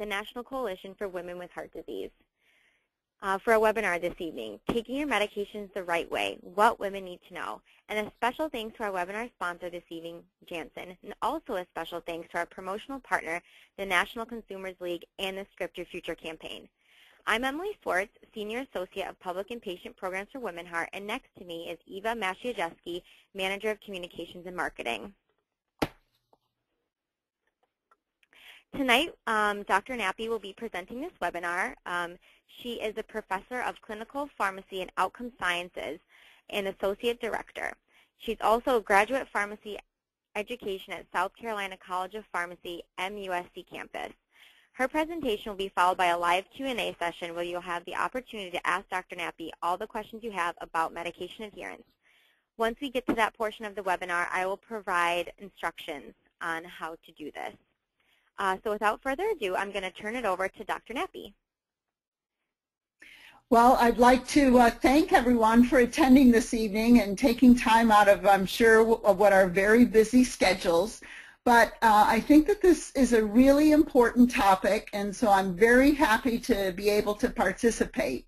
the National Coalition for Women with Heart Disease, for a webinar this evening, Taking Your Medications the Right Way, What Women Need to Know. And a special thanks to our webinar sponsor this evening, Janssen, and also a special thanks to our promotional partner, the National Consumers League and the Script Your Future campaign. I'm Emily Swartz, Senior Associate of Public and Patient Programs for Women Heart, and next to me is Eva Maciejewski, Manager of Communications and Marketing. Tonight, Dr. Nappi will be presenting this webinar. She is a Professor of Clinical Pharmacy and Outcome Sciences and Associate Director. She's also a Graduate Pharmacy Education at South Carolina College of Pharmacy, MUSC campus. Her presentation will be followed by a live Q&A session where you'll have the opportunity to ask Dr. Nappi all the questions you have about medication adherence. Once we get to that portion of the webinar, I will provide instructions on how to do this. So without further ado, I'm going to turn it over to Dr. Nappi. Well, I'd like to thank everyone for attending this evening and taking time out of, I'm sure, what are very busy schedules. But I think that this is a really important topic, and so I'm very happy to be able to participate.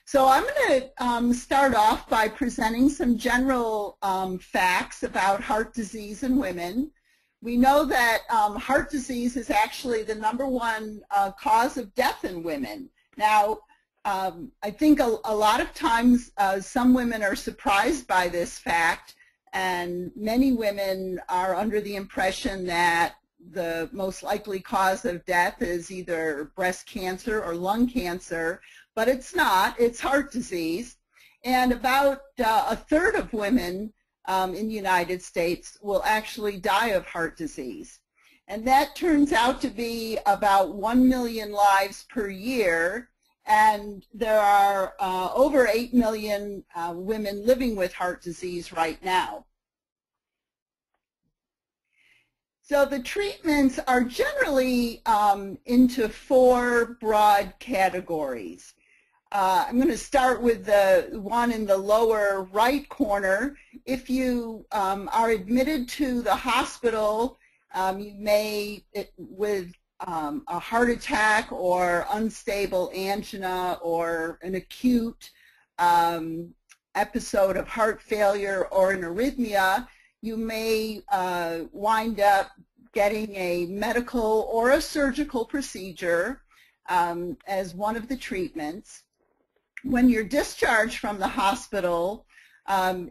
So I'm going to start off by presenting some general facts about heart disease in women. We know that heart disease is actually the #1 cause of death in women. Now, I think a lot of times some women are surprised by this fact, and many women are under the impression that the most likely cause of death is either breast cancer or lung cancer, but it's not. It's heart disease. And about a third of women in the United States will actually die of heart disease. And that turns out to be about 1 million lives per year, and there are over 8 million women living with heart disease right now. So the treatments are generally into 4 broad categories. I'm going to start with the one in the lower right corner. If you are admitted to the hospital, you may, with a heart attack or unstable angina or an acute episode of heart failure or an arrhythmia, you may wind up getting a medical or a surgical procedure as one of the treatments. When you're discharged from the hospital,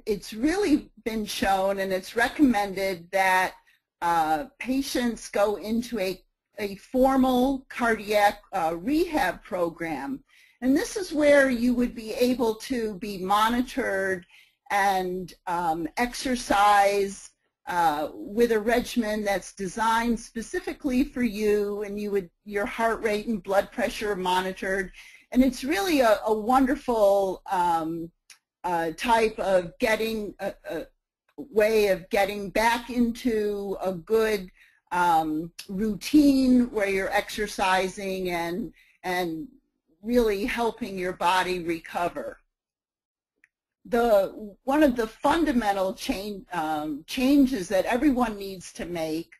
it's really been shown and it's recommended that patients go into a formal cardiac rehab program. And this is where you would be able to be monitored and exercise with a regimen that's designed specifically for you, and your heart rate and blood pressure monitored. And it's really a wonderful type of getting a way of getting back into a good routine where you're exercising and really helping your body recover. One of the fundamental changes that everyone needs to make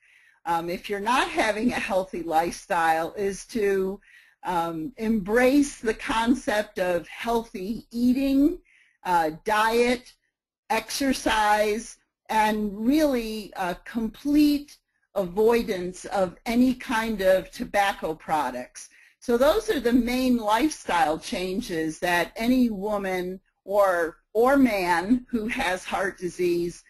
if you're not having a healthy lifestyle is to embrace the concept of healthy eating, diet, exercise, and really complete avoidance of any kind of tobacco products. So those are the main lifestyle changes that any woman or man who has heart disease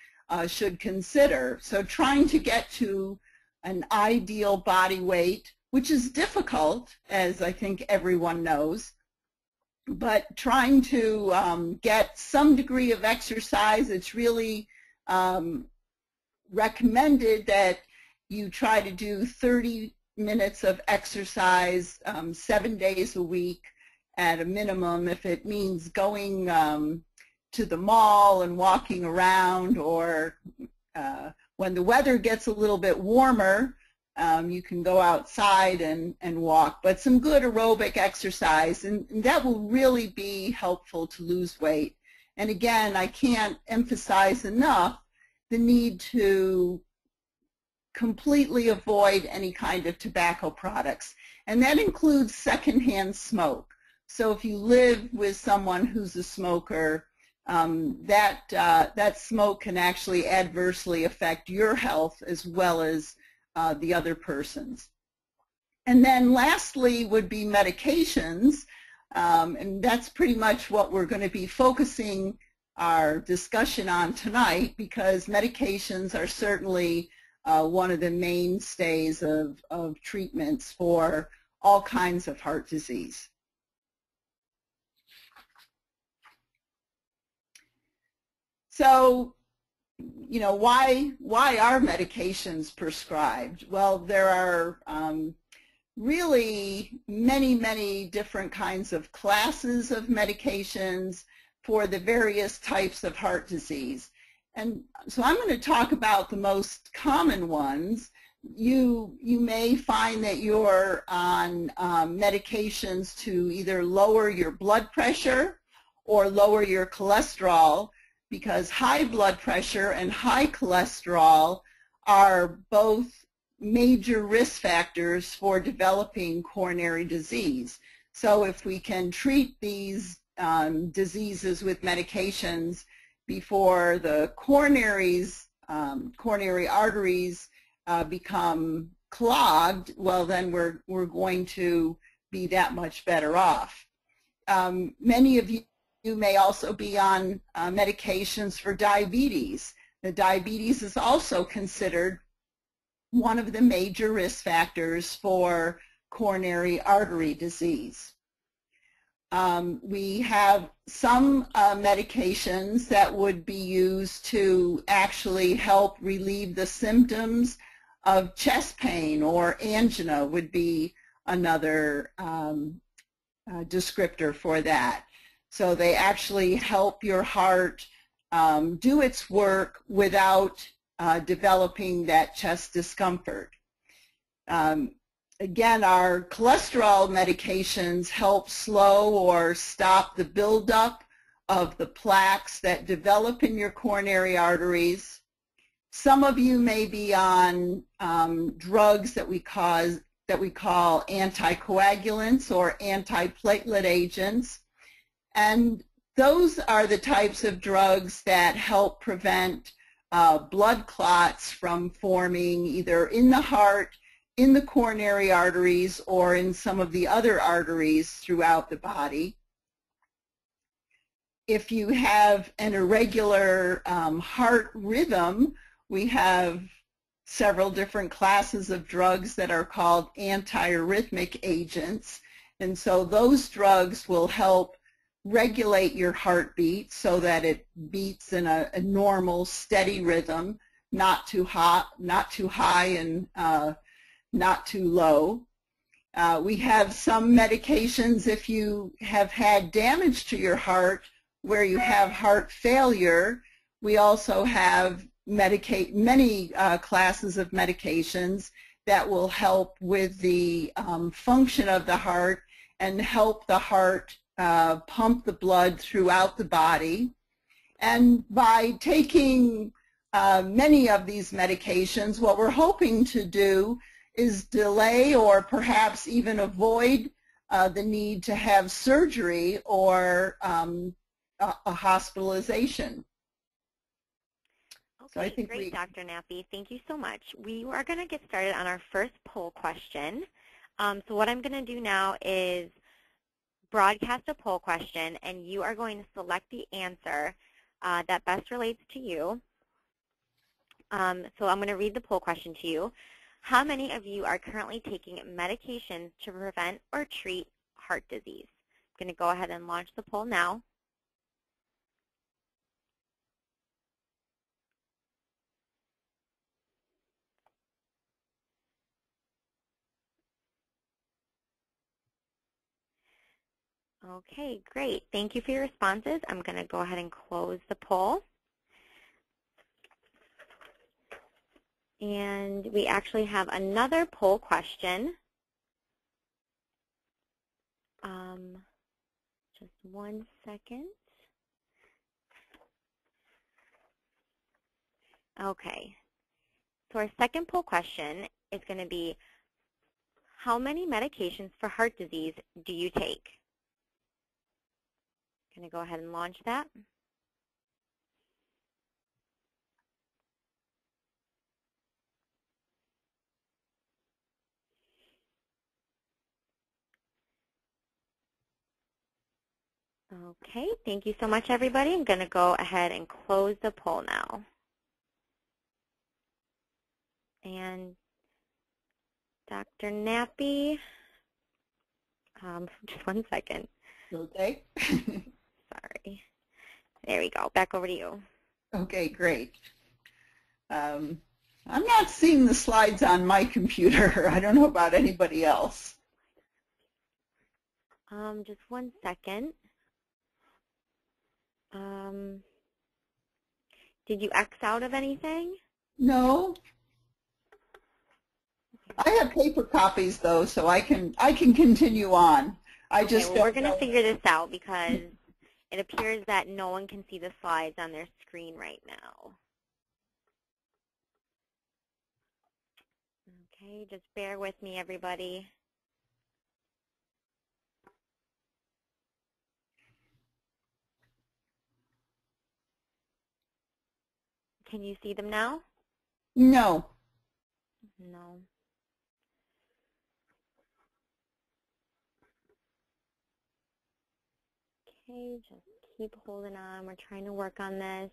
should consider. So trying to get to an ideal body weight, which is difficult, as I think everyone knows, but trying to get some degree of exercise. It's really recommended that you try to do 30 minutes of exercise 7 days a week at a minimum. If it means going to the mall and walking around, or when the weather gets a little bit warmer, you can go outside and walk, but some good aerobic exercise, and that will really be helpful to lose weight. And again, I can't emphasize enough the need to completely avoid any kind of tobacco products. And that includes secondhand smoke. So if you live with someone who's a smoker, that smoke can actually adversely affect your health as well as the other person's. And then lastly would be medications, and that's pretty much what we're going to be focusing our discussion on tonight, because medications are certainly one of the mainstays of treatments for all kinds of heart disease. So, you know, why are medications prescribed? Well, there are really many different kinds of classes of medications for the various types of heart disease. And so I'm going to talk about the most common ones. You may find that you're on medications to either lower your blood pressure or lower your cholesterol, because high blood pressure and high cholesterol are both major risk factors for developing coronary disease. So if we can treat these diseases with medications before the coronary arteries become clogged, well, then we're going to be that much better off. Many of you may also be on medications for diabetes. The diabetes is also considered one of the major risk factors for coronary artery disease. We have some medications that would be used to actually help relieve the symptoms of chest pain, or angina would be another descriptor for that. So they actually help your heart do its work without developing that chest discomfort. Again, our cholesterol medications help slow or stop the buildup of the plaques that develop in your coronary arteries. Some of you may be on drugs that we call anticoagulants or antiplatelet agents, and those are the types of drugs that help prevent blood clots from forming either in the heart, in the coronary arteries, or in some of the other arteries throughout the body. If you have an irregular heart rhythm, we have several different classes of drugs that are called antiarrhythmic agents, and so those drugs will help regulate your heartbeat so that it beats in a normal, steady rhythm, not too high and not too low. We have some medications if you have had damage to your heart where you have heart failure. We also have many classes of medications that will help with the function of the heart and help the heart pump the blood throughout the body. And by taking many of these medications, what we're hoping to do is delay or perhaps even avoid the need to have surgery or a hospitalization. Okay, so I think great, Dr. Nappi. Thank you so much. We are going to get started on our first poll question. So what I'm going to do now is broadcast a poll question, and you are going to select the answer that best relates to you. So I'm going to read the poll question to you. How many of you are currently taking medications to prevent or treat heart disease? I'm going to go ahead and launch the poll now. Okay, great. Thank you for your responses. I'm going to go ahead and close the poll. And we actually have another poll question. Just 1 second. Okay. So our second poll question is going to be, how many medications for heart disease do you take? I'm going to go ahead and launch that. Okay, thank you so much, everybody. I'm going to go ahead and close the poll now. And Dr. Nappi, just one second. Okay. Sorry. There we go. Back over to you. Okay, great. I'm not seeing the slides on my computer. I don't know about anybody else. Just one second. Did you X out of anything? No. I have paper copies though, so I can continue on. Okay, well, we're going to figure this out because it appears that no one can see the slides on their screen right now. Okay, just bear with me, everybody. Can you see them now? No. No. Okay, just keep holding on. We're trying to work on this.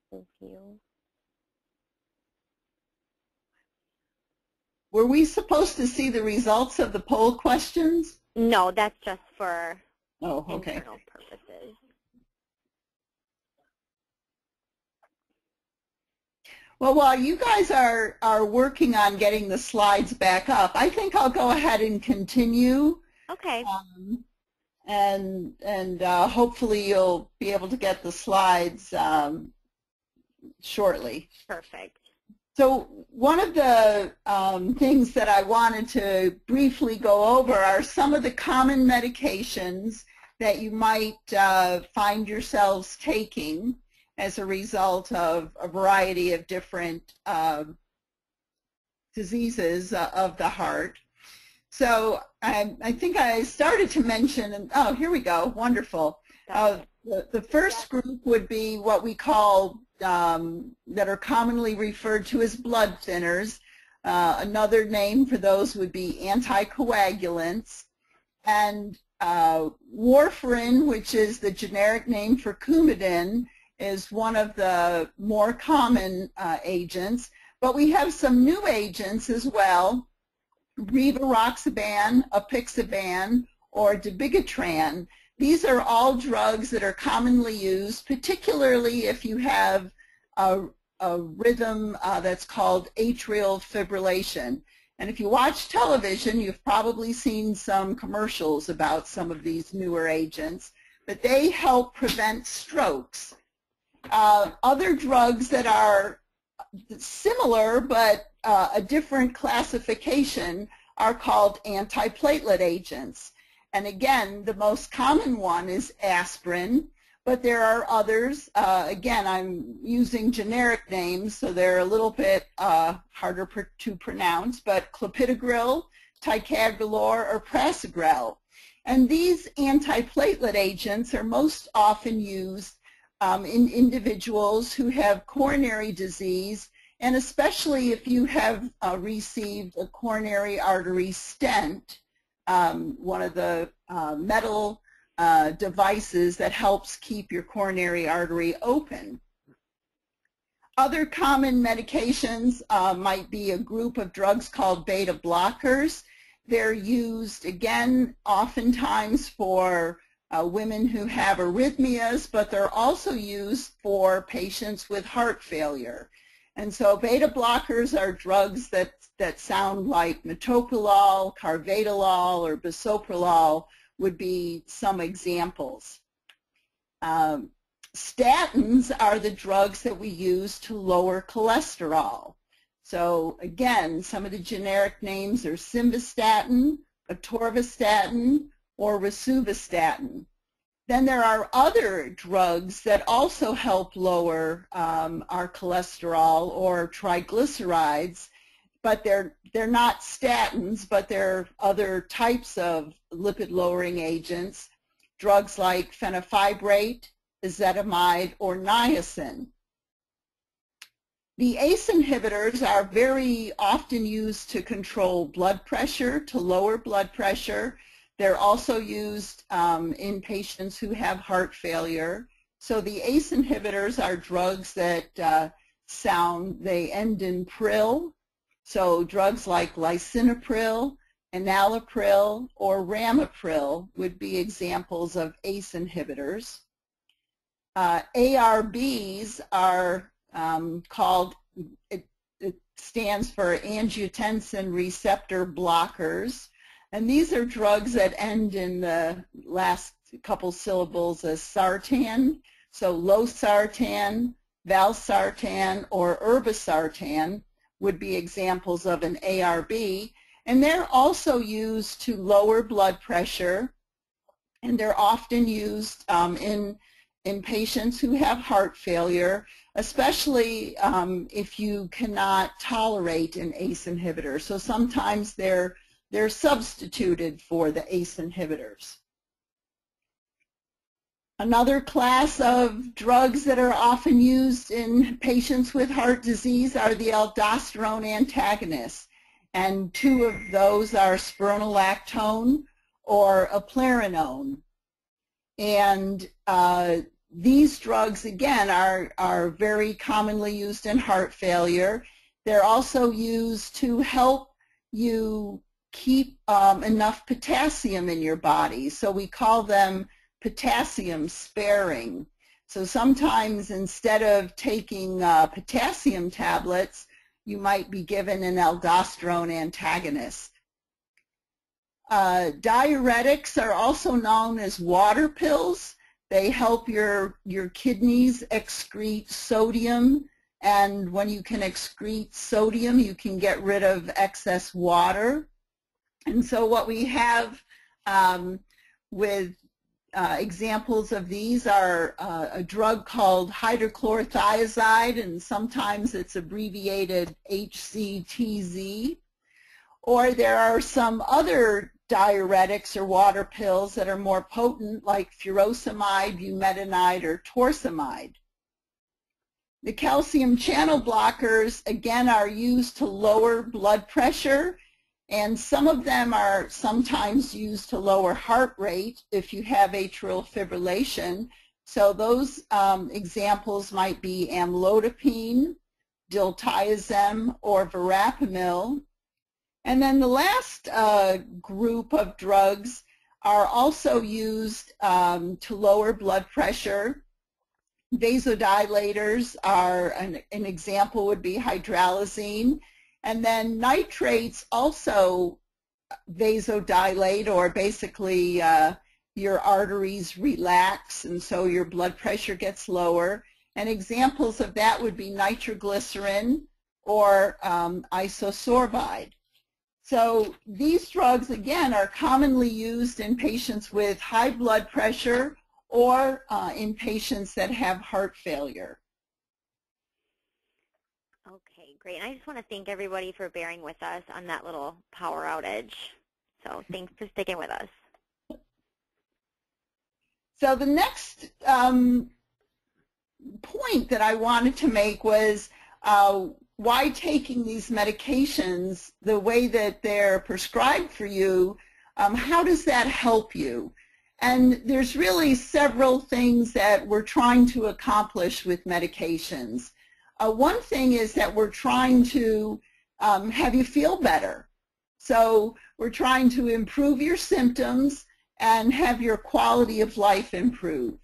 Review. Were we supposed to see the results of the poll questions? No, that's just for okay. internal purposes. Well, while you guys are working on getting the slides back up, I think I'll go ahead and continue. Okay. And hopefully you'll be able to get the slides shortly. Perfect. So one of the things that I wanted to briefly go over are some of the common medications that you might find yourselves taking as a result of a variety of different diseases of the heart. So I think I started to mention, and oh, here we go, wonderful. The first group would be what we call, that are commonly referred to as blood thinners. Another name for those would be anticoagulants. And warfarin, which is the generic name for Coumadin, is one of the more common agents. But we have some new agents as well, rivaroxaban, apixaban, or dabigatran. These are all drugs that are commonly used, particularly if you have a rhythm that's called atrial fibrillation. And if you watch television, you've probably seen some commercials about some of these newer agents, but they help prevent strokes. Other drugs that are similar but a different classification are called antiplatelet agents. And again, the most common one is aspirin, but there are others. Again, I'm using generic names, so they're a little bit harder to pronounce, but clopidogrel, ticagrelor, or prasugrel. And these antiplatelet agents are most often used in individuals who have coronary disease, and especially if you have received a coronary artery stent, one of the metal devices that helps keep your coronary artery open. Other common medications might be a group of drugs called beta blockers. They're used, again, oftentimes for women who have arrhythmias, but they're also used for patients with heart failure. And so beta blockers are drugs that sound like metoprolol, carvedilol, or bisoprolol would be some examples. Statins are the drugs that we use to lower cholesterol. So again, some of the generic names are simvastatin, atorvastatin, or rosuvastatin. Then there are other drugs that also help lower our cholesterol or triglycerides, but they're not statins, but they're other types of lipid-lowering agents, drugs like fenofibrate, ezetimibe, or niacin. The ACE inhibitors are very often used to control blood pressure, to lower blood pressure. They're also used in patients who have heart failure. So the ACE inhibitors are drugs that they end in pril. So drugs like lisinopril, enalapril, or ramipril would be examples of ACE inhibitors. ARBs are called, it stands for angiotensin receptor blockers. And these are drugs that end in the last couple syllables as sartan. So losartan, valsartan, or irbesartan would be examples of an ARB. And they're also used to lower blood pressure, and they're often used in patients who have heart failure, especially if you cannot tolerate an ACE inhibitor. So sometimes they're substituted for the ACE inhibitors. Another class of drugs that are often used in patients with heart disease are the aldosterone antagonists, and two of those are spironolactone or eplerenone. And these drugs, again, are very commonly used in heart failure. They're also used to help you keep enough potassium in your body. So we call them potassium sparing. So sometimes instead of taking potassium tablets, you might be given an aldosterone antagonist. Diuretics are also known as water pills. They help your kidneys excrete sodium, and when you can excrete sodium, you can get rid of excess water. And so what we have with examples of these are a drug called hydrochlorothiazide, and sometimes it's abbreviated HCTZ. Or there are some other diuretics or water pills that are more potent, like furosemide, bumetanide, or torsemide. The calcium channel blockers, again, are used to lower blood pressure, and some of them are sometimes used to lower heart rate if you have atrial fibrillation. So those examples might be amlodipine, diltiazem, or verapamil. And then the last group of drugs are also used to lower blood pressure. Vasodilators are, an example would be hydralazine. And then nitrates also vasodilate, or basically your arteries relax, and so your blood pressure gets lower. And examples of that would be nitroglycerin or isosorbide. So these drugs, again, are commonly used in patients with high blood pressure or in patients that have heart failure. Okay, great. And I just want to thank everybody for bearing with us on that little power outage. So thanks for sticking with us. So the next point that I wanted to make was why taking these medications the way that they're prescribed for you, how does that help you? And there's really several things that we're trying to accomplish with medications. One thing is that we're trying to have you feel better. So we're trying to improve your symptoms and have your quality of life improve.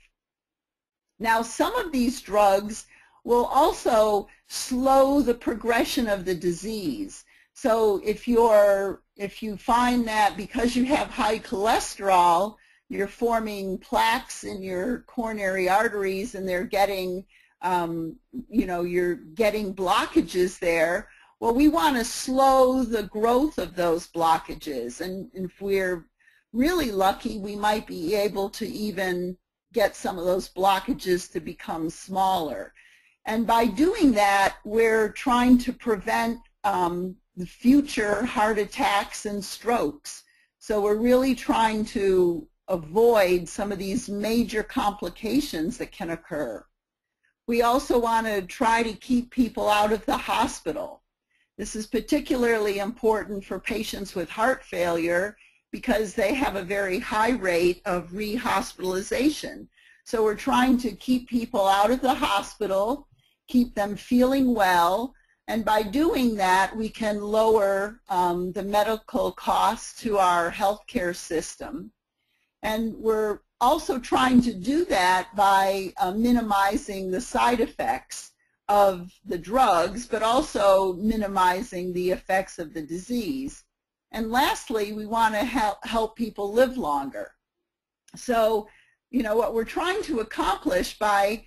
Now, some of these drugs will also slow the progression of the disease. So if you find that because you have high cholesterol, you're forming plaques in your coronary arteries and they're getting, you're getting blockages there, well, we want to slow the growth of those blockages. And if we're really lucky, we might be able to even get some of those blockages to become smaller. And by doing that, we're trying to prevent the future heart attacks and strokes. So we're really trying to avoid some of these major complications that can occur. We also want to try to keep people out of the hospital. This is particularly important for patients with heart failure because they have a very high rate of rehospitalization. So we're trying to keep people out of the hospital, keep them feeling well, and by doing that, we can lower the medical costs to our healthcare system. And we're also trying to do that by minimizing the side effects of the drugs, but also minimizing the effects of the disease. And lastly, we want to help people live longer. So, what we're trying to accomplish by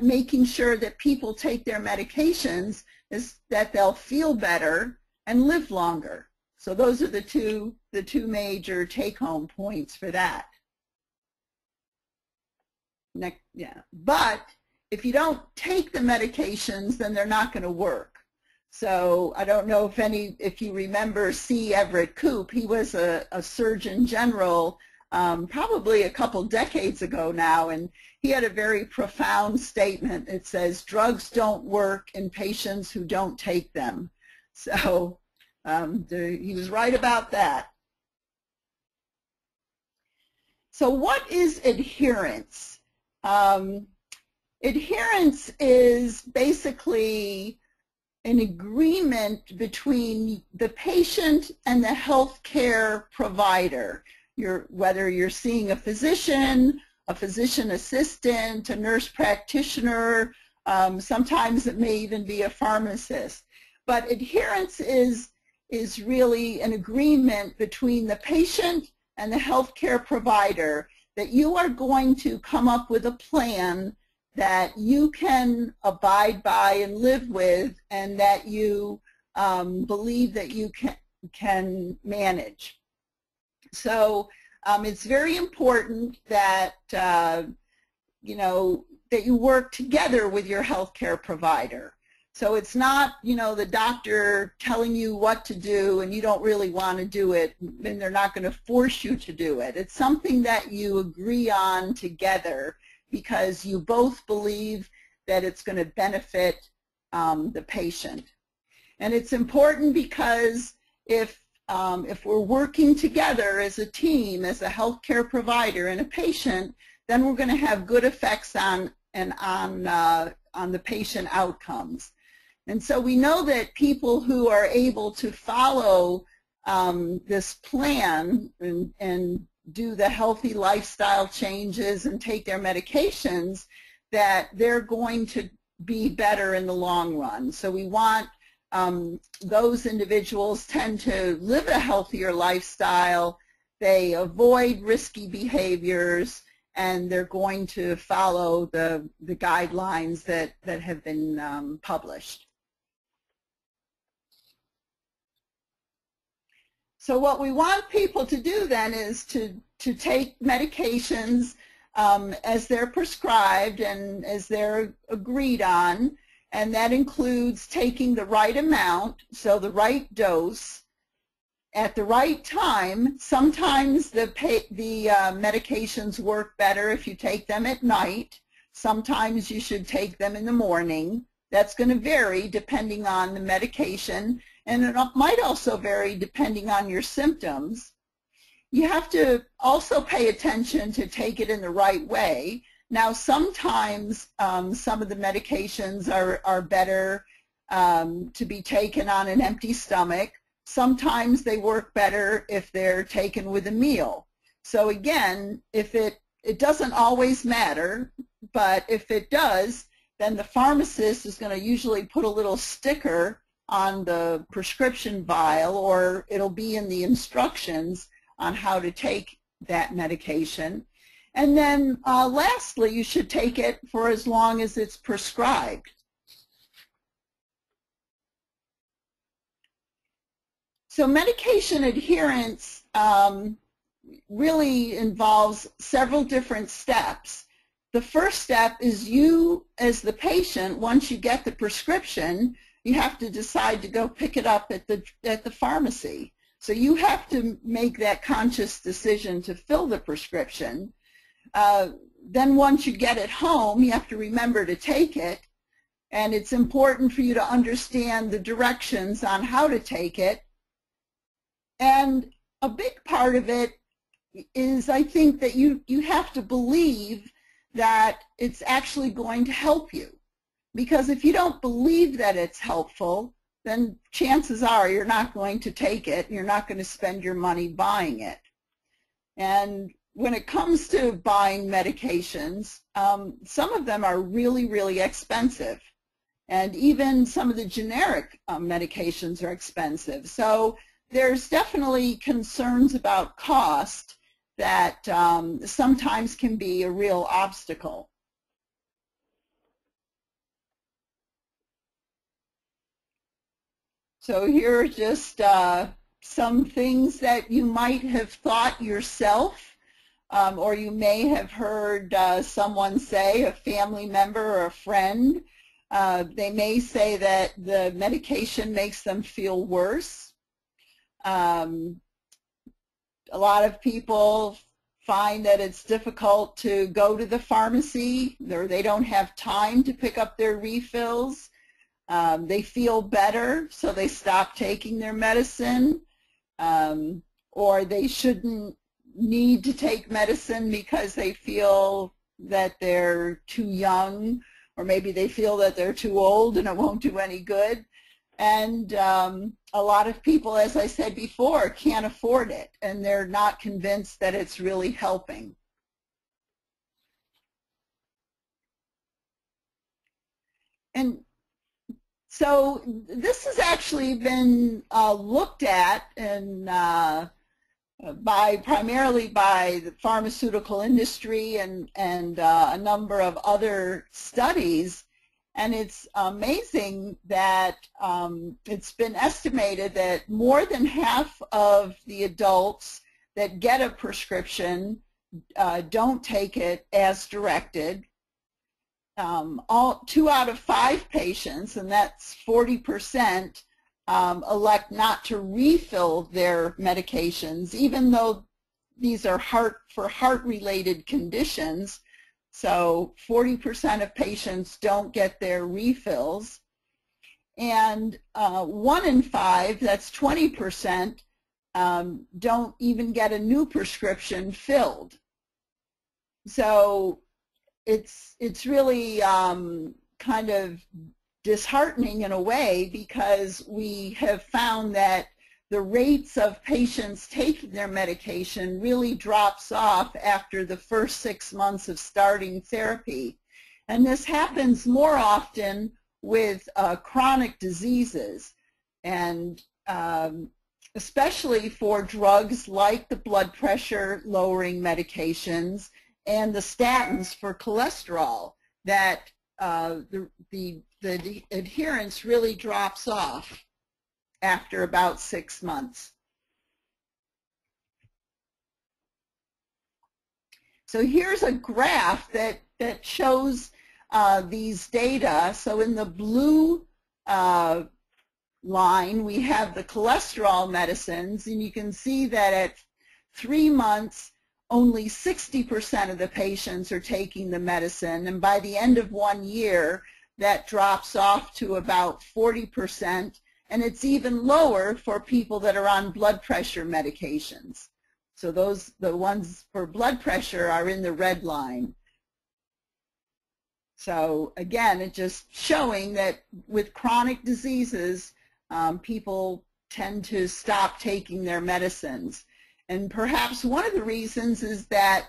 making sure that people take their medications is that they'll feel better and live longer. So those are the two major take-home points for that. But if you don't take the medications, then they're not going to work. So I don't know if you remember C. Everett Koop. He was a Surgeon General probably a couple decades ago now, and he had a very profound statement. It says, drugs don't work in patients who don't take them. So he was right about that. So what is adherence? Adherence is basically an agreement between the patient and the healthcare provider. Whether you're seeing a physician assistant, a nurse practitioner, sometimes it may even be a pharmacist. But adherence is really an agreement between the patient and the healthcare provider that you are going to come up with a plan that you can abide by and live with, and that you believe that you can manage. So it's very important that that you work together with your healthcare provider. So it's not the doctor telling you what to do and you don't really want to do it, and they're not going to force you to do it. It's something that you agree on together because you both believe that it's going to benefit the patient. And it's important because if we're working together as a team, as a healthcare provider and a patient, then we're going to have good effects on the patient outcomes. And so we know that people who are able to follow this plan and do the healthy lifestyle changes and take their medications, that they're going to be better in the long run. So we want those individuals tend to live a healthier lifestyle, they avoid risky behaviors, and they're going to follow the guidelines that have been published. So what we want people to do then is to take medications as they're prescribed and as they're agreed on, and that includes taking the right amount, so the right dose, at the right time. Sometimes the medications work better if you take them at night. Sometimes you should take them in the morning. That's going to vary depending on the medication, and it might also vary depending on your symptoms. You have to also pay attention to take it in the right way. Now, sometimes some of the medications are better to be taken on an empty stomach. Sometimes they work better if they're taken with a meal. So again, if it doesn't always matter, but if it does, then the pharmacist is going to usually put a little sticker on the prescription vial, or it'll be in the instructions on how to take that medication. And then lastly, you should take it for as long as it's prescribed. So medication adherence really involves several different steps. the first step is you, as the patient, once you get the prescription, you have to decide to go pick it up at the pharmacy. So you have to make that conscious decision to fill the prescription. Then once you get it home, you have to remember to take it. And it's important for you to understand the directions on how to take it. And a big part of it is, I think, that you have to believe that it's actually going to help you. Because if you don't believe that it's helpful, then chances are you're not going to take it, and you're not going to spend your money buying it. And when it comes to buying medications, some of them are really, really expensive. And even some of the generic medications are expensive. So there's definitely concerns about cost that sometimes can be a real obstacle. So here are just some things that you might have thought yourself, or you may have heard someone say, a family member or a friend. They may say that the medication makes them feel worse. A lot of people find that it's difficult to go to the pharmacy, or they don't have time to pick up their refills. They feel better, so they stop taking their medicine, or they shouldn't need to take medicine because they feel that they're too young, or maybe they feel that they're too old and it won't do any good. And a lot of people, as I said before, can't afford it, and they're not convinced that it's really helping. And so this has actually been looked at primarily by the pharmaceutical industry and a number of other studies. And it's amazing that it's been estimated that more than half of the adults that get a prescription don't take it as directed. 2 out of 5 patients, and that's 40%, elect not to refill their medications, even though these are heart-related conditions. So 40% of patients don't get their refills. And 1 in 5, that's 20%, don't even get a new prescription filled. So it's really kind of disheartening in a way, because we have found that the rates of patients taking their medication really drops off after the first 6 months of starting therapy. And this happens more often with chronic diseases, and especially for drugs like the blood pressure lowering medications and the statins for cholesterol, that the adherence really drops off after about 6 months. So here's a graph that shows these data. So in the blue line, we have the cholesterol medicines, and you can see that at 3 months, only 60% of the patients are taking the medicine, and by the end of 1 year, that drops off to about 40%, and it's even lower for people that are on blood pressure medications. So the ones for blood pressure are in the red line. So again, it's just showing that with chronic diseases, people tend to stop taking their medicines. And perhaps one of the reasons is that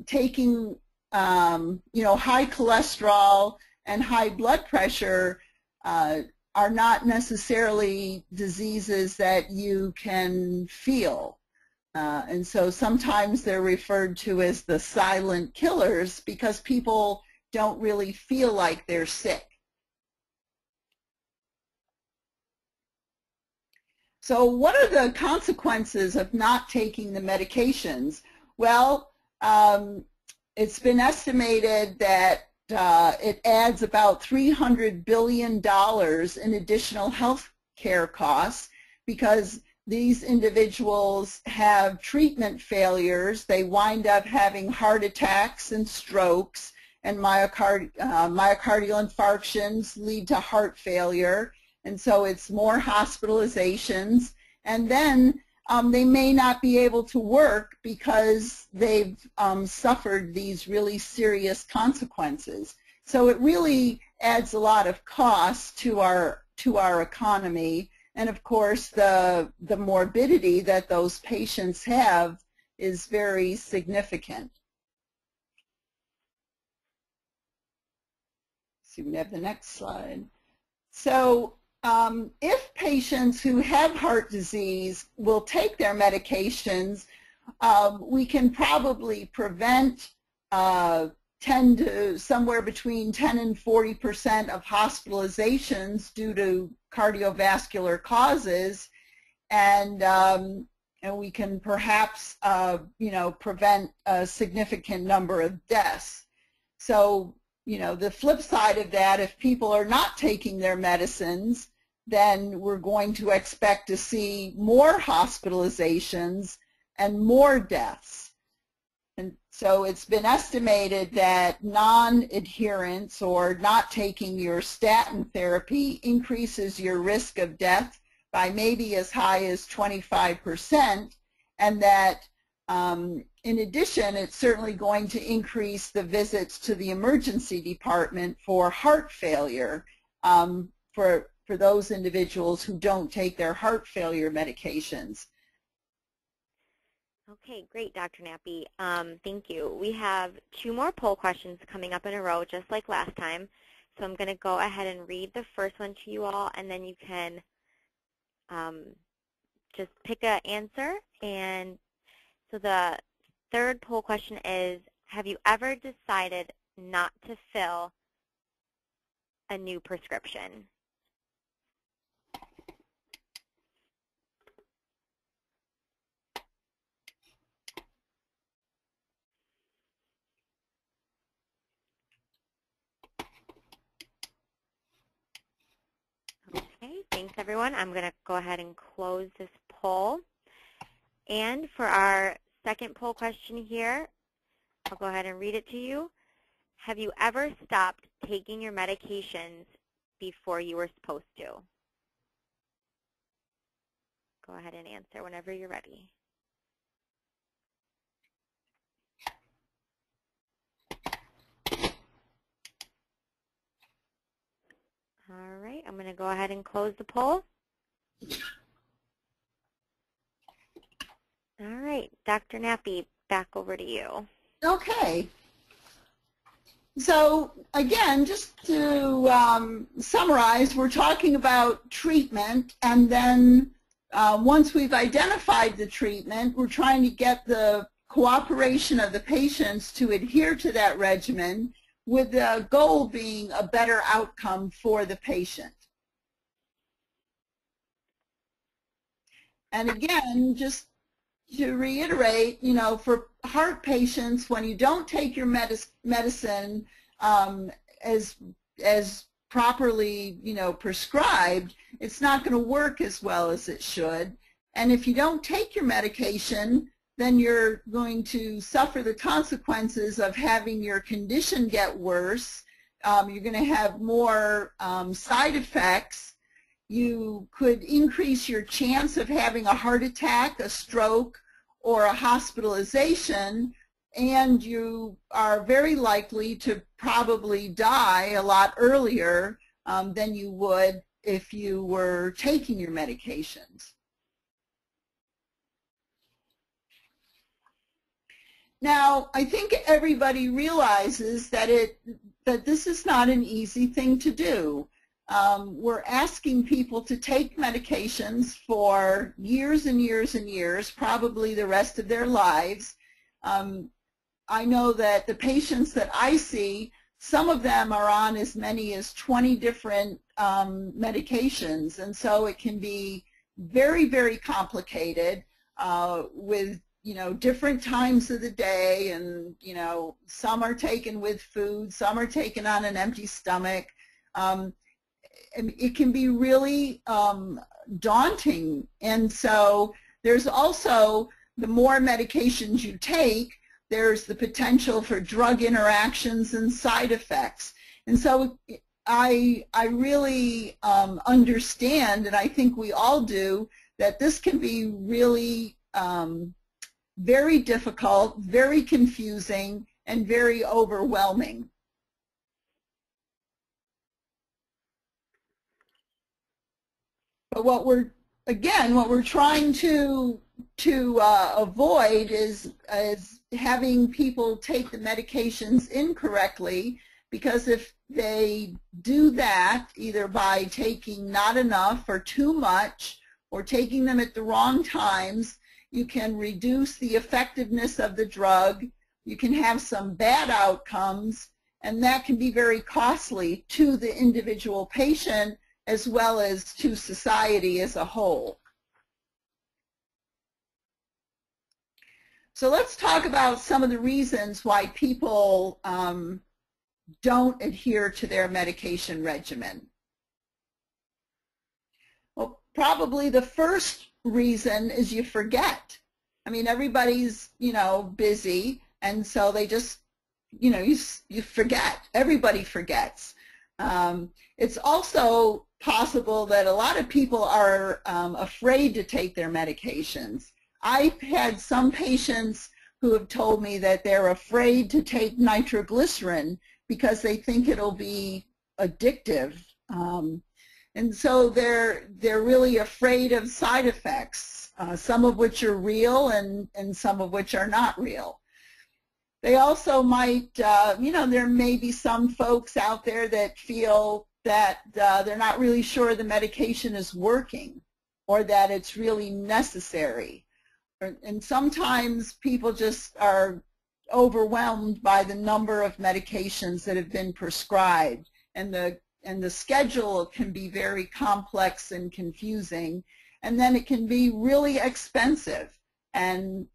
taking high cholesterol and high blood pressure are not necessarily diseases that you can feel. And so sometimes they're referred to as the silent killers, because people don't really feel like they're sick. So what are the consequences of not taking the medications? Well, it's been estimated that it adds about $300 billion in additional health care costs because these individuals have treatment failures. They wind up having heart attacks and strokes, and myocardial infarctions lead to heart failure, and so it's more hospitalizations. And then they may not be able to work because they've suffered these really serious consequences. So it really adds a lot of cost to our economy. And of course, the morbidity that those patients have is very significant. So we have the next slide. So if patients who have heart disease will take their medications, we can probably prevent somewhere between 10 and 40% of hospitalizations due to cardiovascular causes, and we can perhaps prevent a significant number of deaths. So the flip side of that, if people are not taking their medicines, then we're going to expect to see more hospitalizations and more deaths. And so it's been estimated that non-adherence or not taking your statin therapy increases your risk of death by maybe as high as 25%, and that in addition, it's certainly going to increase the visits to the emergency department for heart failure for those individuals who don't take their heart failure medications. Okay, great, Dr. Nappi. Thank you. We have 2 more poll questions coming up in a row, just like last time. So I'm going to go ahead and read the first one to you all, and then you can just pick an answer. And so the third poll question is, have you ever decided not to fill a new prescription? Okay, thanks everyone. I'm going to go ahead and close this poll. And for our second poll question here, I'll go ahead and read it to you. Have you ever stopped taking your medications before you were supposed to? Go ahead and answer whenever you're ready. All right, I'm going to go ahead and close the poll. All right, Dr. Nappi, back over to you. Okay. So again, just to summarize, we're talking about treatment, and then once we've identified the treatment, we're trying to get the cooperation of the patients to adhere to that regimen, with the goal being a better outcome for the patient. And again, just to reiterate, for heart patients, when you don't take your medicine as properly, prescribed, it's not going to work as well as it should. And if you don't take your medication, then you're going to suffer the consequences of having your condition get worse. You're going to have more side effects. You could increase your chance of having a heart attack, a stroke, or a hospitalization, and you are very likely to probably die a lot earlier than you would if you were taking your medications. Now, I think everybody realizes that this is not an easy thing to do. We're asking people to take medications for years and years and years, probably the rest of their lives. I know that the patients that I see, some of them are on as many as 20 different medications, and so it can be very, very complicated with different times of the day, and, some are taken with food, some are taken on an empty stomach. And it can be really daunting. And so there's also, the more medications you take, there's the potential for drug interactions and side effects. And so I really understand, and I think we all do, that this can be really very difficult, very confusing, and very overwhelming. But what we're trying to avoid is having people take the medications incorrectly, because if they do that, either by taking not enough or too much, or taking them at the wrong times, you can reduce the effectiveness of the drug, you can have some bad outcomes, and that can be very costly to the individual patient as well as to society as a whole. So let's talk about some of the reasons why people don't adhere to their medication regimen. Well, probably the first reason is you forget. I mean, everybody's, busy, and so they just, you forget. Everybody forgets. It's also possible that a lot of people are afraid to take their medications. I've had some patients who have told me that they're afraid to take nitroglycerin because they think it'll be addictive. And so they're really afraid of side effects, some of which are real and some of which are not real. They also might, there may be some folks out there that feel that they're not really sure the medication is working or that it's really necessary. And sometimes people just are overwhelmed by the number of medications that have been prescribed, and the schedule can be very complex and confusing, and then it can be really expensive, and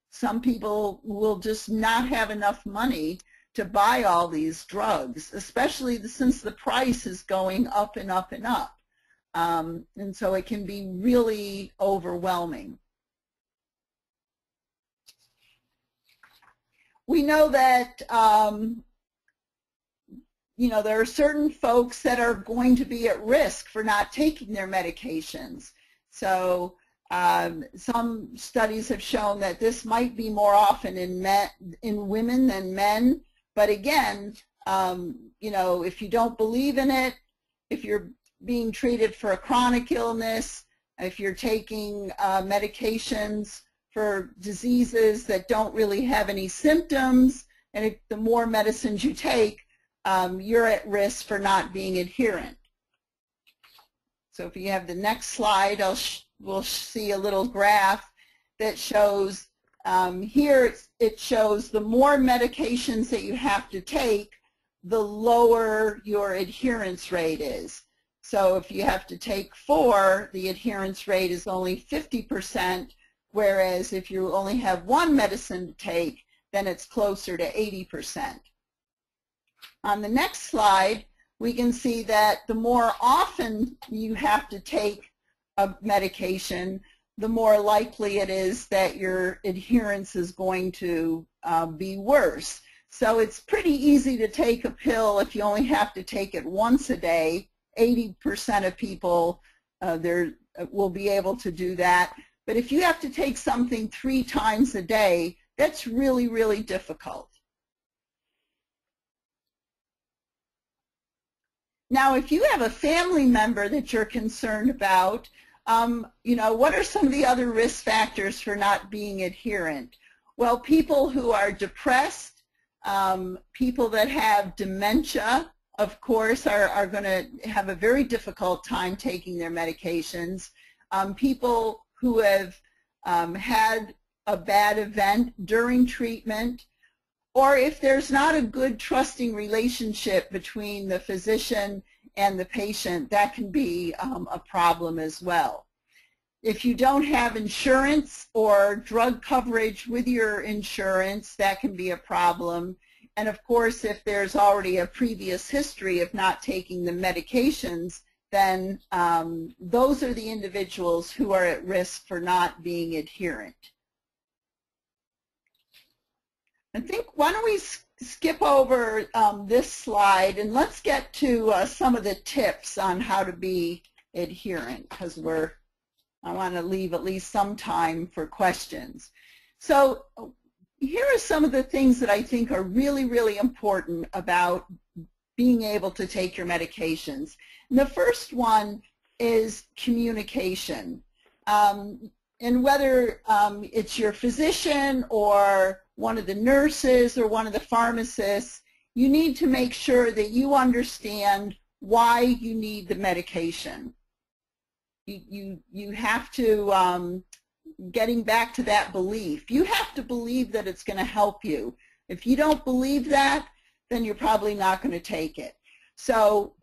some people will just not have enough money to buy all these drugs, especially since the price is going up and up and up. And so it can be really overwhelming. We know that there are certain folks that are going to be at risk for not taking their medications. So some studies have shown that this might be more often in women than men. But again, if you don't believe in it, if you're being treated for a chronic illness, if you're taking medications for diseases that don't really have any symptoms, and the more medicines you take, you're at risk for not being adherent. So if you have the next slide, we'll see a little graph that shows, here it shows the more medications that you have to take, the lower your adherence rate is. So if you have to take 4, the adherence rate is only 50%, whereas if you only have 1 medicine to take, then it's closer to 80%. On the next slide, we can see that the more often you have to take a medication, the more likely it is that your adherence is going to be worse. So it's pretty easy to take a pill if you only have to take it once a day. 80% of people will be able to do that. But if you have to take something 3 times a day, that's really, really difficult. Now, if you have a family member that you're concerned about, what are some of the other risk factors for not being adherent? Well, people who are depressed, people that have dementia, of course, are going to have a very difficult time taking their medications. People who have had a bad event during treatment, or if there's not a good trusting relationship between the physician and the patient, that can be a problem as well. If you don't have insurance or drug coverage with your insurance, that can be a problem. And of course, if there's already a previous history of not taking the medications, then those are the individuals who are at risk for not being adherent. I think, why don't we skip over this slide and let's get to some of the tips on how to be adherent, because I want to leave at least some time for questions. So here are some of the things that I think are really, really important about being able to take your medications. And the first one is communication. And whether it's your physician or one of the nurses or one of the pharmacists, you need to make sure that you understand why you need the medication. You have to, getting back to that belief, you have to believe that it's going to help you. If you don't believe that, then you're probably not going to take it. So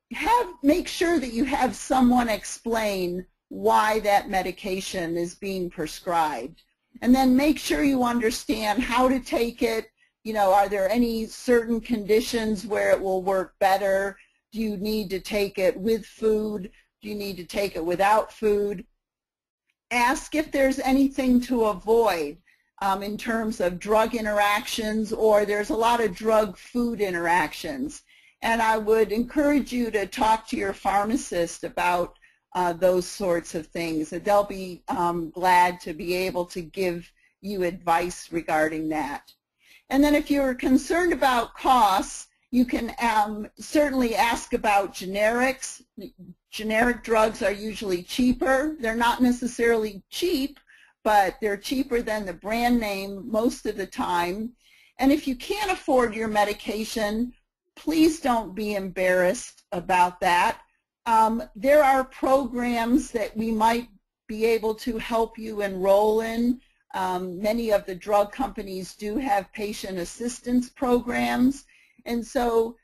make sure that you have someone explain why that medication is being prescribed. And then make sure you understand how to take it. You know, are there any certain conditions where it will work better? Do you need to take it with food? Do you need to take it without food? Ask if there's anything to avoid in terms of drug interactions, or there's a lot of drug-food interactions. And I would encourage you to talk to your pharmacist about those sorts of things. They'll be glad to be able to give you advice regarding that. And then if you're concerned about costs, you can certainly ask about generics. Generic drugs are usually cheaper. They're not necessarily cheap, but they're cheaper than the brand name most of the time. And if you can't afford your medication, please don't be embarrassed about that. There are programs that we might be able to help you enroll in. Many of the drug companies do have patient assistance programs. And so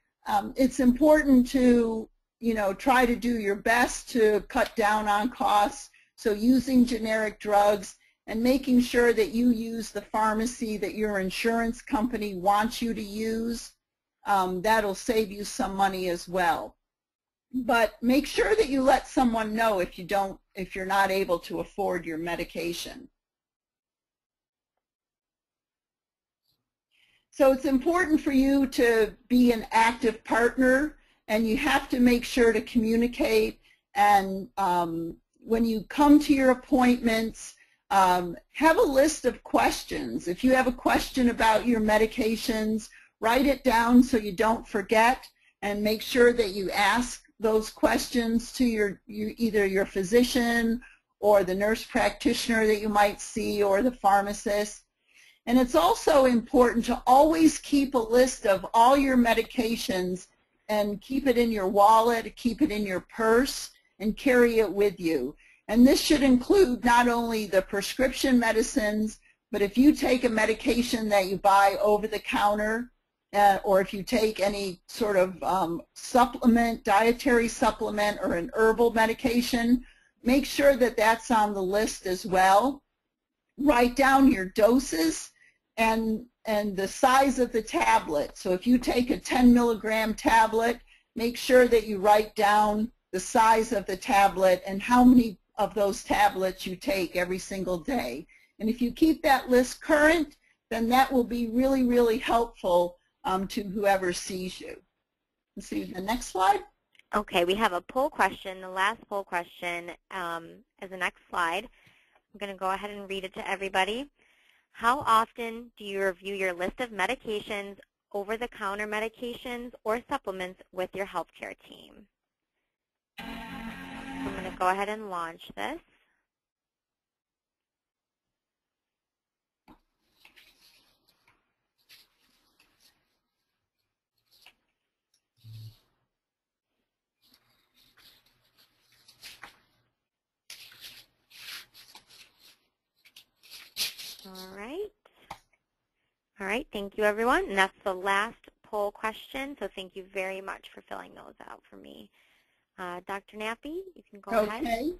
it's important to, you know, try to do your best to cut down on costs. So using generic drugs and making sure that you use the pharmacy that your insurance company wants you to use, that'll save you some money as well. But make sure that you let someone know if you're not able to afford your medication. So it's important for you to be an active partner, and you have to make sure to communicate. And when you come to your appointments, have a list of questions. If you have a question about your medications, write it down so you don't forget, and make sure that you ask those questions to either your physician or the nurse practitioner that you might see, or the pharmacist. And it's also important to always keep a list of all your medications and keep it in your wallet, keep it in your purse, and carry it with you. And this should include not only the prescription medicines, but if you take a medication that you buy over the counter, or if you take any sort of supplement, dietary supplement, or an herbal medication, make sure that that's on the list as well. Write down your doses and the size of the tablet. So if you take a 10 milligram tablet, make sure that you write down the size of the tablet and how many of those tablets you take every single day. And if you keep that list current, then that will be really, really helpful to whoever sees you. Let's see the next slide. Okay, we have a poll question. The last poll question is the next slide. I'm going to go ahead and read it to everybody. How often do you review your list of medications, over-the-counter medications, or supplements with your healthcare team? I'm going to go ahead and launch this. All right, thank you, everyone. And that's the last poll question, so thank you very much for filling those out for me. Dr. Nappi, you can go ahead. Okay.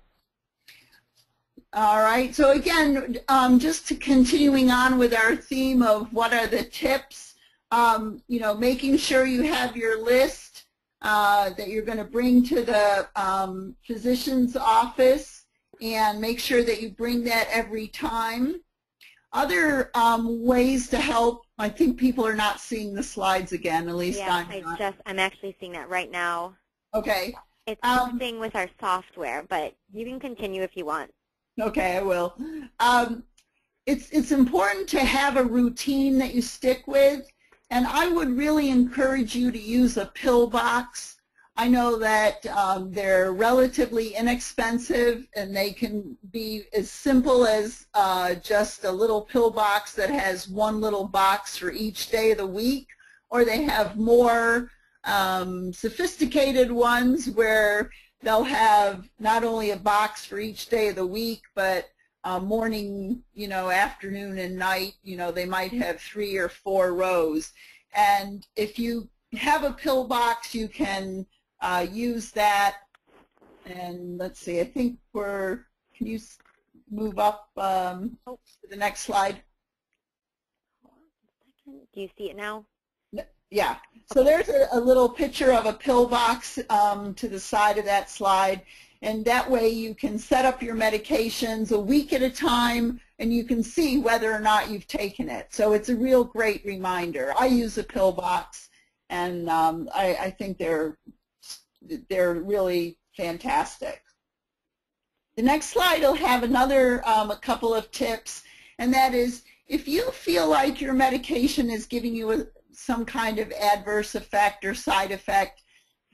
All right, so again, just to continuing on with our theme of what are the tips, you know, making sure you have your list that you're going to bring to the physician's office, and make sure that you bring that every time. Other ways to help, I think people are not seeing the slides again, at least Yeah, I'm not. I'm actually seeing that right now. Okay. It's something with our software, but you can continue if you want. Okay, I will. It's important to have a routine that you stick with, and I would really encourage you to use a pill box. I know that they're relatively inexpensive, and they can be as simple as just a little pill box that has one little box for each day of the week, or they have more sophisticated ones where they'll have not only a box for each day of the week, but morning, you know, afternoon, and night. You know, they might have 3 or 4 rows. And if you have a pill box, you can use that. And let's see, I think can you move up to the next slide? Do you see it now? Yeah. So there's a little picture of a pill box to the side of that slide, and that way you can set up your medications a week at a time, and you can see whether or not you've taken it. So it's a real great reminder. I use a pill box, and I think they're really fantastic. The next slide will have a couple of tips, and that is, if you feel like your medication is giving you some kind of adverse effect or side effect,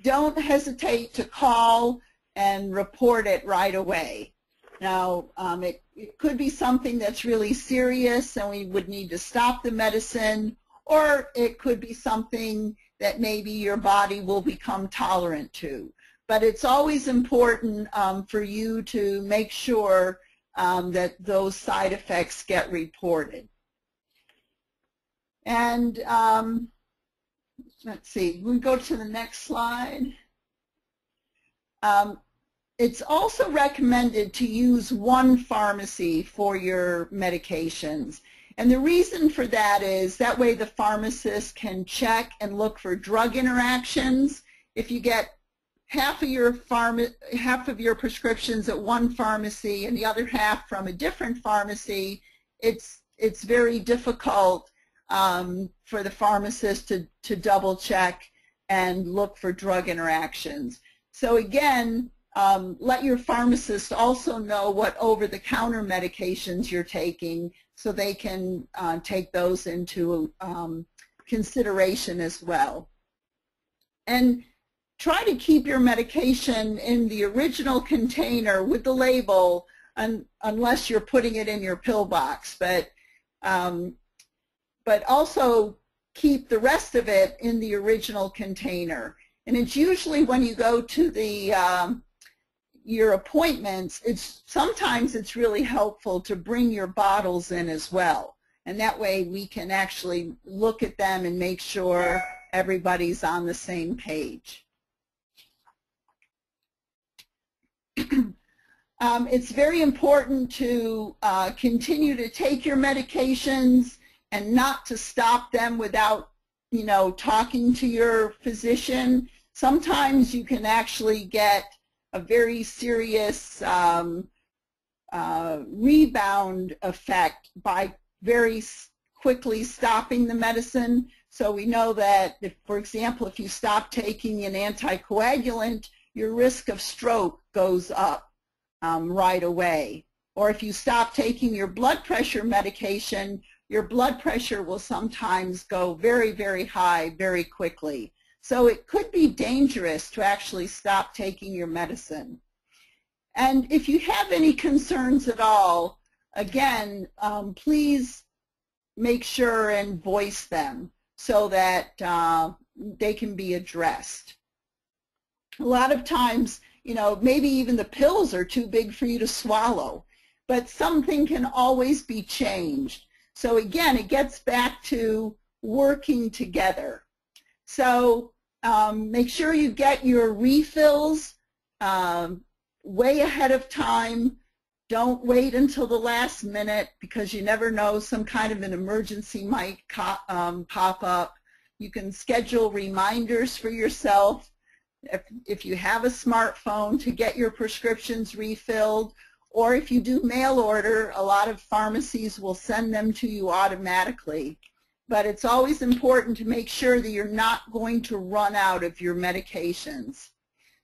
don't hesitate to call and report it right away. Now, it could be something that's really serious and we would need to stop the medicine, or it could be something that maybe your body will become tolerant to. But it's always important for you to make sure that those side effects get reported. And let's see, we go to the next slide. It's also recommended to use one pharmacy for your medications. And the reason for that is that way the pharmacist can check and look for drug interactions. If you get half of your prescriptions at one pharmacy and the other half from a different pharmacy, it's very difficult for the pharmacist to double check and look for drug interactions. So again, let your pharmacist also know what over-the-counter medications you're taking, so they can take those into consideration as well. And try to keep your medication in the original container with the label, unless you're putting it in your pill box. But also keep the rest of it in the original container. And it's usually when you go to your appointments, sometimes it's really helpful to bring your bottles in as well. And that way we can actually look at them and make sure everybody's on the same page. It's very important to continue to take your medications and not to stop them without, you know, talking to your physician. Sometimes you can actually get a very serious rebound effect by very quickly stopping the medicine. So we know that, for example, if you stop taking an anticoagulant, your risk of stroke goes up right away. Or if you stop taking your blood pressure medication, your blood pressure will sometimes go very, very high very quickly. So it could be dangerous to actually stop taking your medicine. And if you have any concerns at all, again, please make sure and voice them so that they can be addressed. A lot of times, you know, maybe even the pills are too big for you to swallow, but something can always be changed. So again, it gets back to working together. So make sure you get your refills way ahead of time. Don't wait until the last minute because you never know, some kind of an emergency might pop up. You can schedule reminders for yourself if you have a smartphone to get your prescriptions refilled, or if you do mail order, a lot of pharmacies will send them to you automatically. But it's always important to make sure that you're not going to run out of your medications.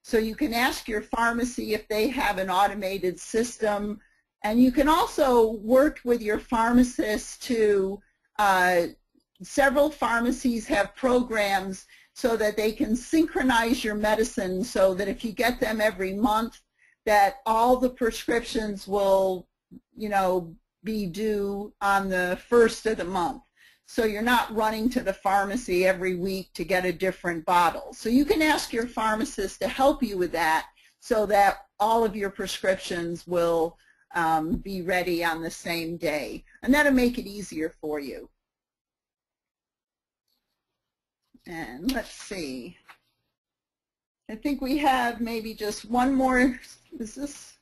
So you can ask your pharmacy if they have an automated system, and you can also work with your pharmacist to, several pharmacies have programs so that they can synchronize your medicine so that if you get them every month, that all the prescriptions will, be due on the first of the month. So you're not running to the pharmacy every week to get a different bottle. So you can ask your pharmacist to help you with that so that all of your prescriptions will be ready on the same day. And that'll make it easier for you. And let's see. I think we have maybe just one more.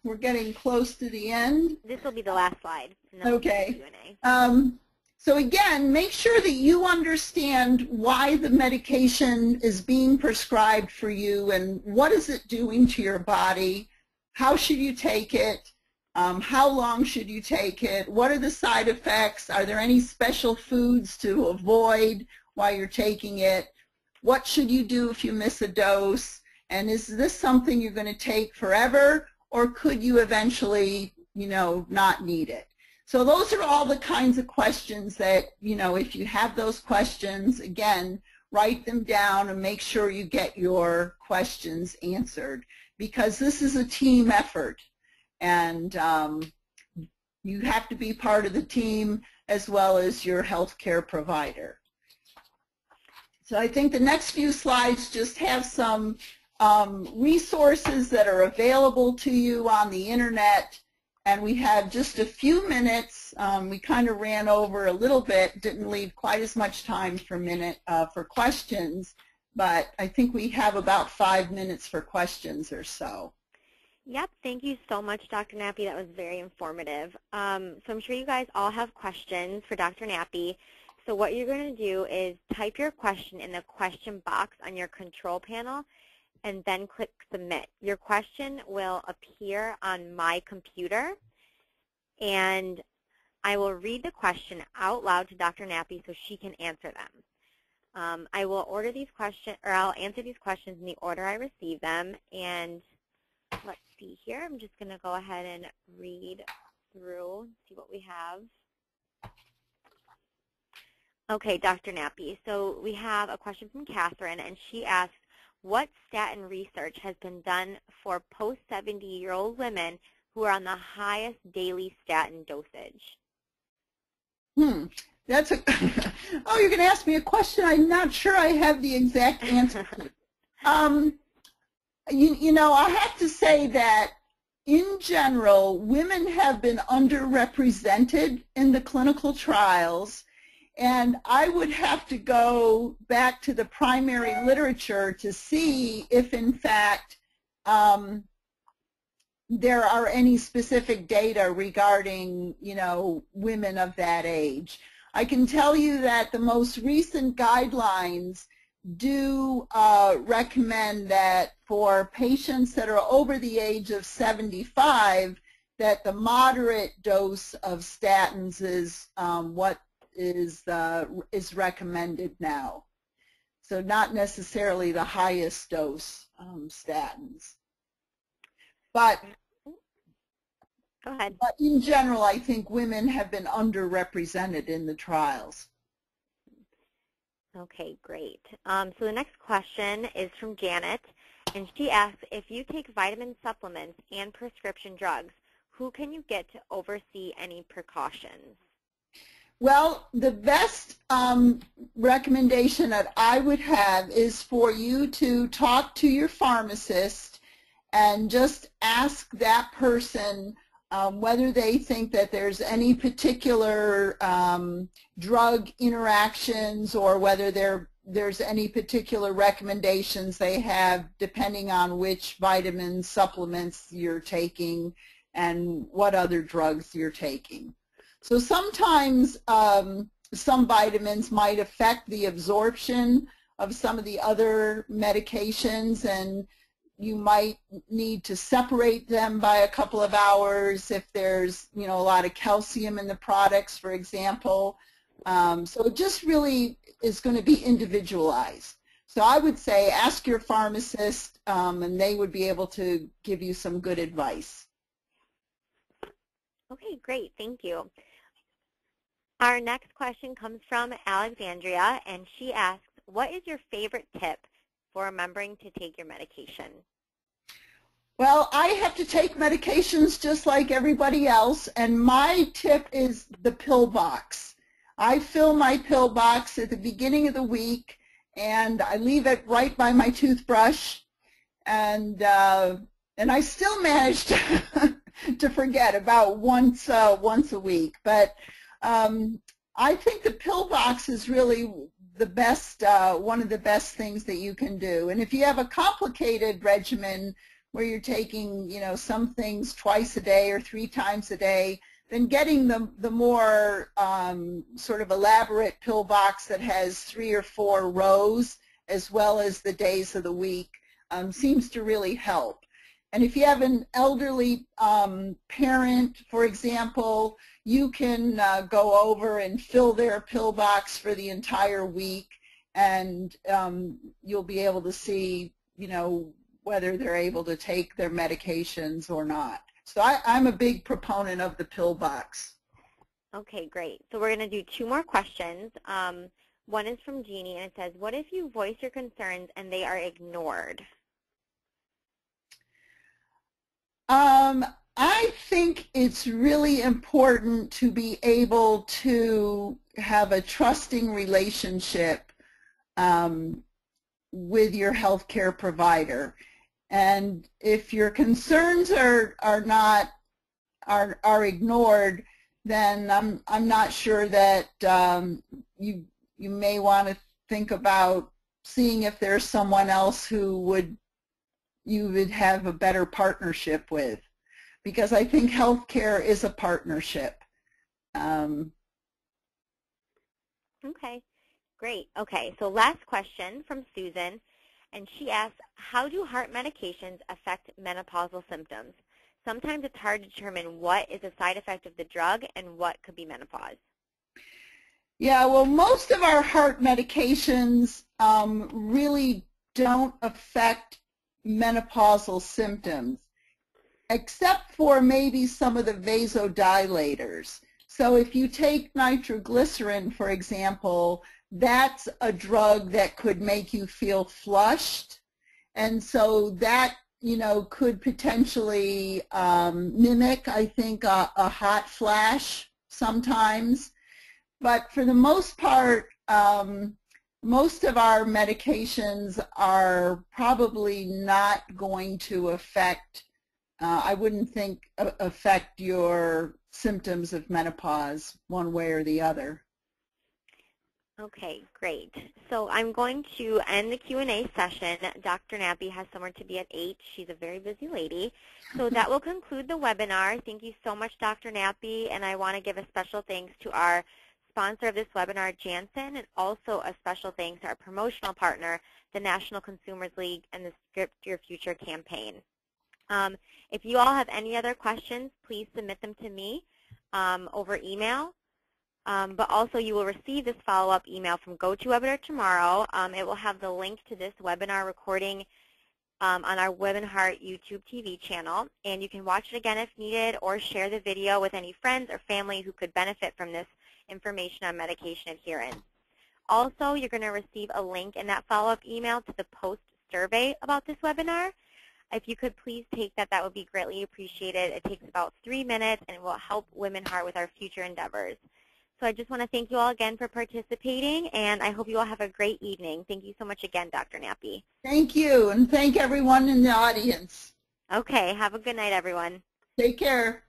We're getting close to the end. This will be the last slide. Okay. So again, make sure that you understand why the medication is being prescribed for you and what is it doing to your body, how should you take it, how long should you take it, what are the side effects, are there any special foods to avoid while you're taking it, what should you do if you miss a dose, and is this something you're going to take forever, or could you eventually, not need it? So those are all the kinds of questions that, if you have those questions, again, write them down and make sure you get your questions answered, because this is a team effort, and you have to be part of the team as well as your healthcare provider. So I think the next few slides just have some resources that are available to you on the internet. And we have just a few minutes. We kind of ran over a little bit, didn't leave quite as much time for questions, but I think we have about 5 minutes for questions or so. Yep, thank you so much, Dr. Nappi. That was very informative. So I'm sure you guys all have questions for Dr. Nappi. So what you're going to do is type your question in the question box on your control panel, and then click submit. Your question will appear on my computer, and I will read the question out loud to Dr. Nappi so she can answer them. I will order these questions, or I'll answer these questions in the order I receive them. And let's see here. I'm just going to go ahead and read through, see what we have. Okay, Dr. Nappi. So we have a question from Catherine, and she asks, what statin research has been done for post-70-year-old women who are on the highest daily statin dosage? That's a oh, you're going to ask me a question I'm not sure I have the exact answer to. I have to say that in general, women have been underrepresented in the clinical trials. And I would have to go back to the primary literature to see if, in fact, there are any specific data regarding, women of that age. I can tell you that the most recent guidelines do recommend that for patients that are over the age of 75, that the moderate dose of statins is what is recommended now. So not necessarily the highest dose statins. But, go ahead. But in general, I think women have been underrepresented in the trials. Okay, great. So the next question is from Janet, and she asks, if you take vitamin supplements and prescription drugs, who can you get to oversee any precautions? Well, the best recommendation that I would have is for you to talk to your pharmacist and just ask that person whether they think that there's any particular drug interactions or whether there's any particular recommendations they have depending on which vitamin supplements you're taking and what other drugs you're taking. So sometimes some vitamins might affect the absorption of some of the other medications, and you might need to separate them by a couple of hours if there's, you know, a lot of calcium in the products, for example. So it just really is going to be individualized. So I would say ask your pharmacist, and they would be able to give you some good advice. Okay, great. Thank you. Our next question comes from Alexandria, and she asks, what is your favorite tip for remembering to take your medication? Well, I have to take medications just like everybody else, and my tip is the pill box. I fill my pill box at the beginning of the week, and I leave it right by my toothbrush, and I still manage to forget about once a week. But I think the pill box is really the best, one of the best things that you can do. And if you have a complicated regimen where you're taking, you know, some things twice a day or 3 times a day, then getting the more sort of elaborate pill box that has 3 or 4 rows as well as the days of the week seems to really help. And if you have an elderly parent, for example, you can go over and fill their pill box for the entire week, and you'll be able to see, you know, whether they're able to take their medications or not. So I'm a big proponent of the pill box. Okay, great. So we're going to do 2 more questions. One is from Jeannie, and it says, what if you voice your concerns and they are ignored? I think it's really important to be able to have a trusting relationship with your healthcare provider. And if your concerns are ignored, then I'm not sure that you may want to think about seeing if there's someone else who you would have a better partnership with, because I think healthcare is a partnership. Okay, great. Okay, so last question from Susan, and she asks, how do heart medications affect menopausal symptoms? Sometimes it's hard to determine what is a side effect of the drug and what could be menopause. Yeah, well, most of our heart medications really don't affect menopausal symptoms, except for maybe some of the vasodilators. So if you take nitroglycerin, for example, that's a drug that could make you feel flushed, and so that, you know, could potentially mimic, I think, a hot flash sometimes. But for the most part, most of our medications are probably not going to affect, I wouldn't think, affect your symptoms of menopause one way or the other. Okay, great. So I'm going to end the Q&A session. Dr. Nappi has somewhere to be at 8. She's a very busy lady. So that will conclude the webinar. Thank you so much, Dr. Nappi, and I want to give a special thanks to our sponsor of this webinar, Janssen, and also a special thanks to our promotional partner, the National Consumers League and the Script Your Future campaign. If you all have any other questions, please submit them to me over email. But also you will receive this follow-up email from GoToWebinar tomorrow. It will have the link to this webinar recording on our WebinHeart YouTube TV channel, and you can watch it again if needed or share the video with any friends or family who could benefit from this information on medication adherence. Also, you're going to receive a link in that follow-up email to the post survey about this webinar. If you could please take that, that would be greatly appreciated. It takes about 3 minutes, and it will help Women Heart with our future endeavors. So I just want to thank you all again for participating, and I hope you all have a great evening. Thank you so much again, Dr. Nappi. Thank you, and thank everyone in the audience. Okay, have a good night, everyone. Take care.